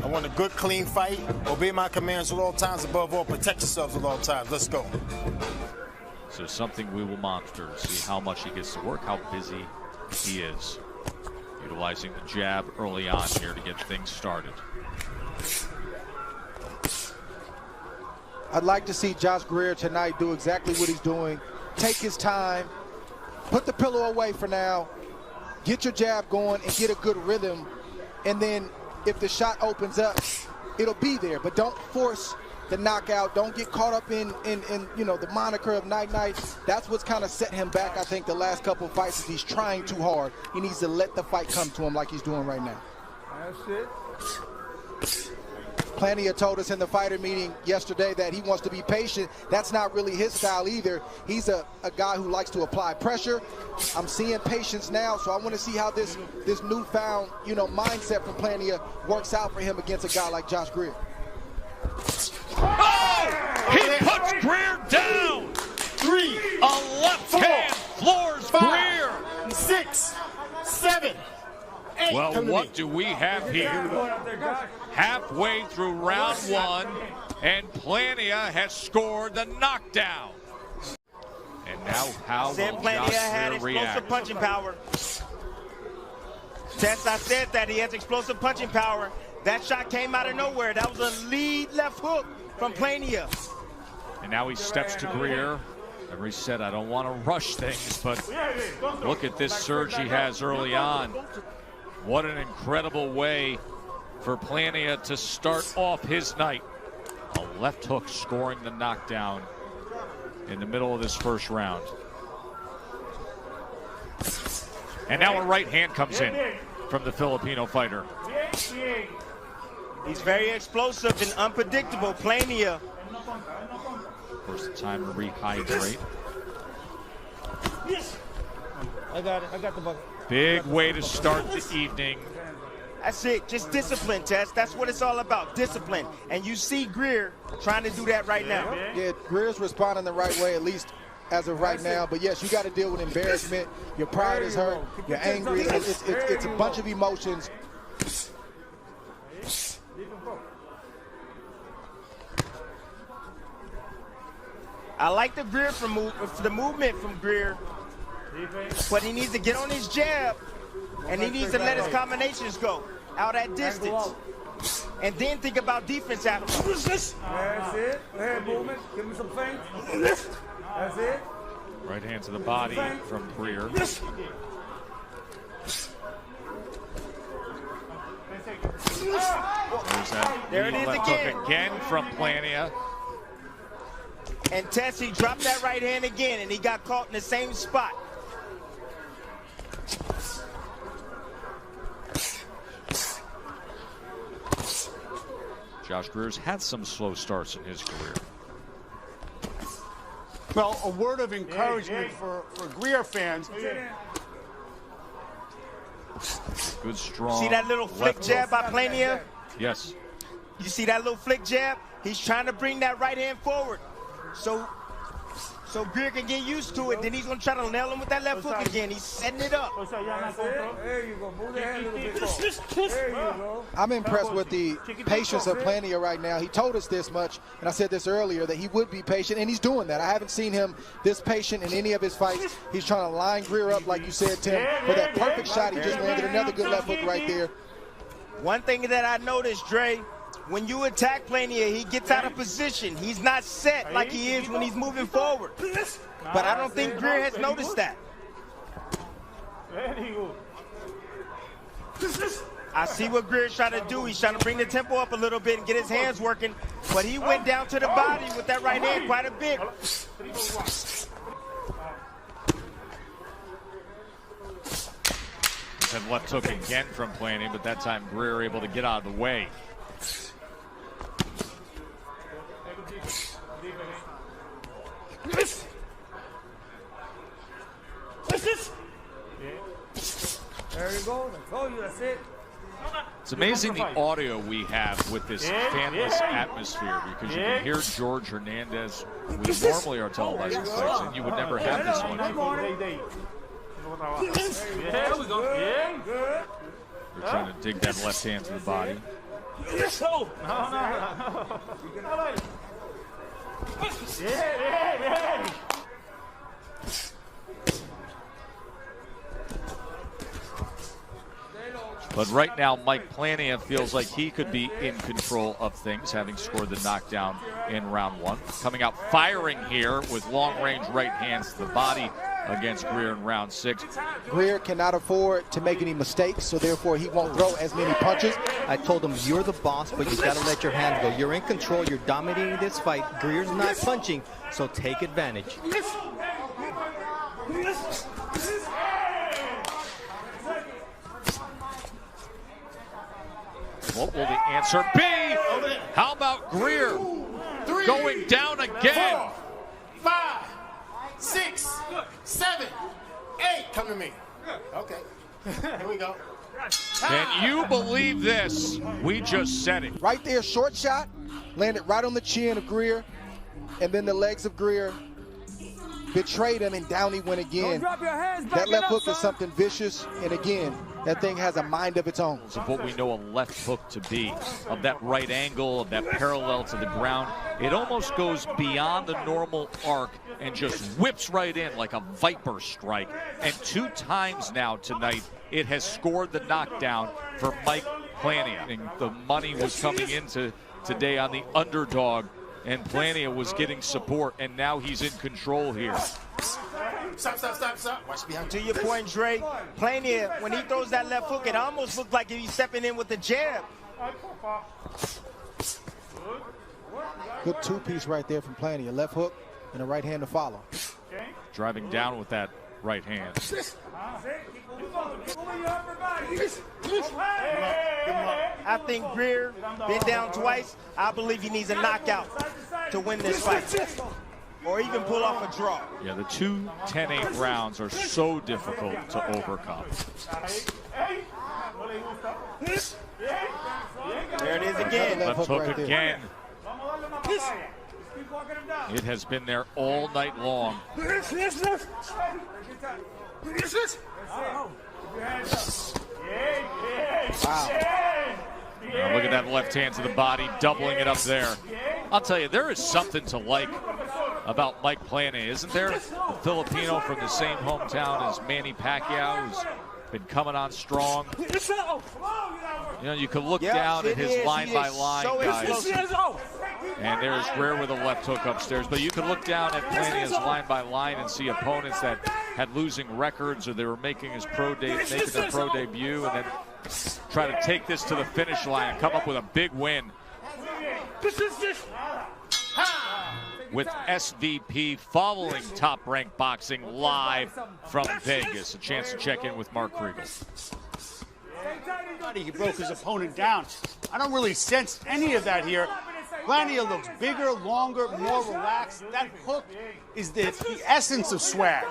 I want a good, clean fight. Obey my commands at all times. Above all, protect yourselves at all times. Let's go. So something we will monitor to see how much he gets to work, how busy he is. Utilizing the jab early on here to get things started. I'd like to see Josh Greer tonight do exactly what he's doing. Take his time, put the pillow away for now, get your jab going and get a good rhythm. And then if the shot opens up, it'll be there. But don't force the knockout. Don't get caught up in you know, the moniker of Night Night. That's what's kind of set him back, I think, the last couple of fights is he's trying too hard. He needs to let the fight come to him like he's doing right now. That's it. Plania told us in the fighter meeting yesterday that he wants to be patient. That's not really his style either. He's a guy who likes to apply pressure. I'm seeing patience now, so I want to see how this newfound, you know, mindset from Plania works out for him against a guy like Josh Greer. Oh! He puts Greer down! 3, A left 4, hand floors 5, Greer! 6, 7, 8. Well, what do we have here? Halfway through round one, and Plania has scored the knockdown. And now how will Plania had Jushua explosive react? punching power. Tess, I said that he has explosive punching power. That shot came out of nowhere. That was a lead left hook from Plania. And now he steps to Greer. Remember, he said, I don't want to rush things, but look at this surge he has early on. What an incredible way for Plania to start off his night. A left hook scoring the knockdown in the middle of this first round. And now a right hand comes in from the Filipino fighter. He's very explosive and unpredictable. Plania. Of course, the time to rehydrate. I got it. I got the bucket. Big way to start the evening. That's it. Just discipline, Tess. That's what it's all about. Discipline. And you see Greer trying to do that right now. Yeah, Greer's responding the right way, at least as of right now. But yes, you got to deal with embarrassment. Your pride is hurt. You're angry. It's a bunch of emotions. I like the Greer the movement from Greer, but he needs to get on his jab, and he needs to let his combinations go out at distance, and then think about defense after. That's it. Head movement. Give him some feint. That's it. Right hand to the body from Greer. There's that There it is left again. hook again from Plania. And Tess, he dropped that right hand again, and he got caught in the same spot. Josh Greer's had some slow starts in his career. Well, a word of encouragement for Greer fans. Good, strong. See that little flick jab by Plania? Yes. You see that little flick jab? He's trying to bring that right hand forward. So Greer can get used to it. Then he's going to try to nail him with that left hook again. He's setting it up. There you go. Move the hand a little bit. There you go. I'm impressed with the patience of Plania right now. He told us this much, and I said this earlier, that he would be patient, and he's doing that. I haven't seen him this patient in any of his fights. He's trying to line Greer up, like you said, Tim, for that perfect shot. He just landed another good left hook right there. One thing that I noticed, Dre, when you attack Plania, he gets out of position. He's not set like he is when he's moving forward. But I don't think Greer has noticed that. Very good. I see what Greer's trying to do. He's trying to bring the tempo up a little bit and get his hands working. But he went down to the body with that right hand quite a bit. And left hook again from Plania, but that time Greer able to get out of the way. There you go. I told you. That's it. It's amazing the audio we have with this fanless atmosphere, because you can hear George Hernandez. We normally are televising fights, and you would never have this one. There we go. They're trying to dig that left hand to the body. But right now, Mike Plania feels like he could be in control of things, having scored the knockdown in round 1. Coming out firing here with long-range right hands to the body against Greer in round 6. Greer cannot afford to make any mistakes, so therefore he won't throw as many punches. I told him, you're the boss, but you gotta let your hands go. You're in control, you're dominating this fight. Greer's not punching, so take advantage. What will the answer be? How about Greer going down again? 4, 5, 6, 7, 8. Come to me. Okay. Here we go. Can you believe this? We just said it. Right there, short shot, landed right on the chin of Greer, and then the legs of Greer betrayed him, and down he went again. That left hook is something vicious, and again, that thing has a mind of its own. Of what we know a left hook to be, of that right angle, of that parallel to the ground. It almost goes beyond the normal arc and just whips right in like a viper strike. And 2 times now tonight, it has scored the knockdown for Mike Plania. And the money was coming into today on the underdog, and Plania was getting support, and now he's in control here. Stop. Watch behind To your point, Dre, Plania, when he throws that left hook, it almost looks like he's stepping in with the jab. Good 2-piece right there from Plania. Left hook and a right hand to follow. Driving down with that right hand. I think Greer been down twice. I believe he needs a knockout to win this fight, or even pull off a draw. Yeah, the 2 10-8 rounds are so difficult to overcome. There it is again. Left hook right there. again. It has been there all night long. Now look at that left hand to the body, doubling it up there. I'll tell you, there is something to like about Mike Plania, isn't there? A Filipino from the same hometown as Manny Pacquiao, who's been coming on strong. You know, you could look down at his line-by-line guys. And there's Greer with a left hook upstairs. But you could look down at Plania's line-by-line and see opponents that had losing records, or they were making their pro debut, and then try to take this to the finish line and come up with a big win. With SVP following Top Rank Boxing live from Vegas. A chance to check in with Mark Kriegel. He broke his opponent down. I don't really sense any of that here. Plania looks bigger, longer, more relaxed. That hook is the essence of swag.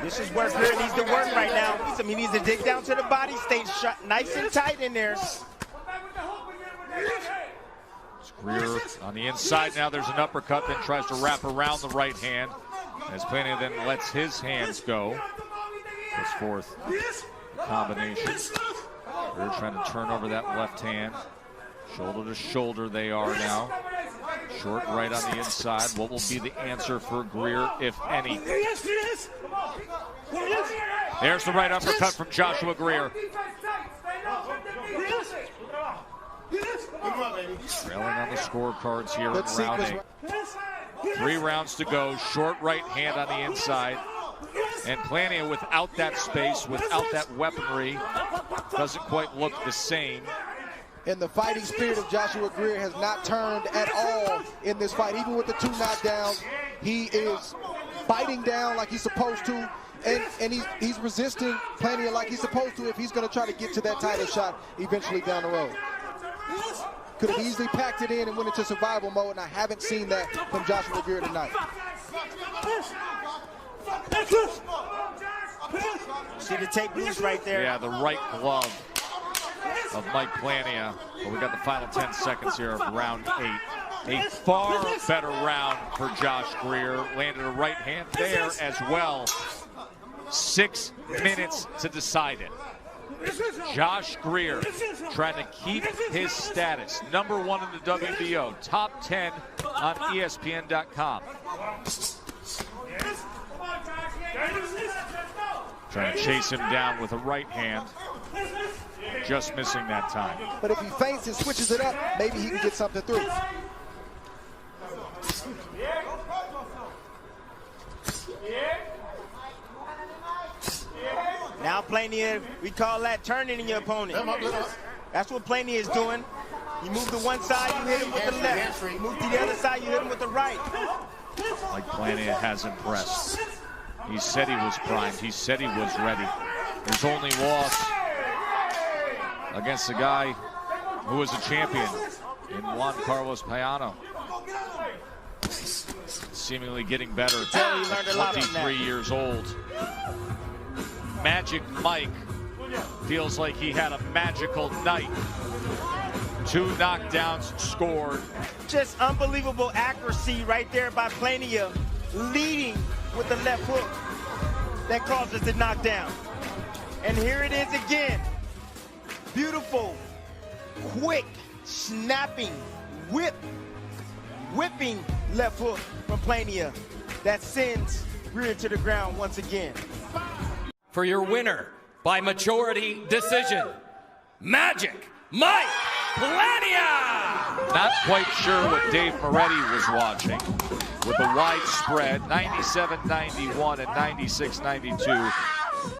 This is where Greer needs to work right now. He needs to dig down to the body, stay nice and tight in there. Greer on the inside now. There's an uppercut, then tries to wrap around the right hand as Plania then lets his hands go. His 4th combination. Greer trying to turn over that left hand. Shoulder to shoulder they are now. Short right on the inside. What will be the answer for Greer, if any? There's the right uppercut from Joshua Greer. Trailing on the scorecards here in round 8. 3 rounds to go. Short right hand on the inside. And Plania, without that space, without that weaponry, doesn't quite look the same. And the fighting spirit of Joshua Greer has not turned at all in this fight. Even with the 2 knockdowns, he is biting down like he's supposed to, and he's resisting Plania like he's supposed to if he's going to try to get to that title shot eventually down the road. Could have easily packed it in and went into survival mode, and I haven't seen that from Joshua Greer tonight. See the tape loose right there. Yeah, the right glove of Mike Plania. But we got the final 10 seconds here of round 8. A far better round for Josh Greer. Landed a right hand there as well. 6 minutes to decide it. Josh Greer trying to keep his status. #1 in the WBO, top 10 on ESPN.com. Trying to chase him down with a right hand. Just missing that time. But if he feints and switches it up, maybe he can get something through. Now Plania, we call that turning your opponent. That's what Plania is doing. You move to one side, you hit him with the left. You move to the other side, you hit him with the right. Like Plania has impressed. He said he was primed. He said he was ready. His only loss against a guy who was a champion in Juan Carlos Payano. Seemingly getting better at 23 years old. Magic Mike feels like he had a magical night. 2 knockdowns scored. Just unbelievable accuracy right there by Plania, leading with the left hook that causes the knockdown. And here it is again. Beautiful, quick, snapping, whipping left hook from Plania that sends Greer to the ground once again. For your winner by majority decision, Magic Mike Plania! Not quite sure what Dave Moretti was watching with the wide spread, 97-91 and 96-92.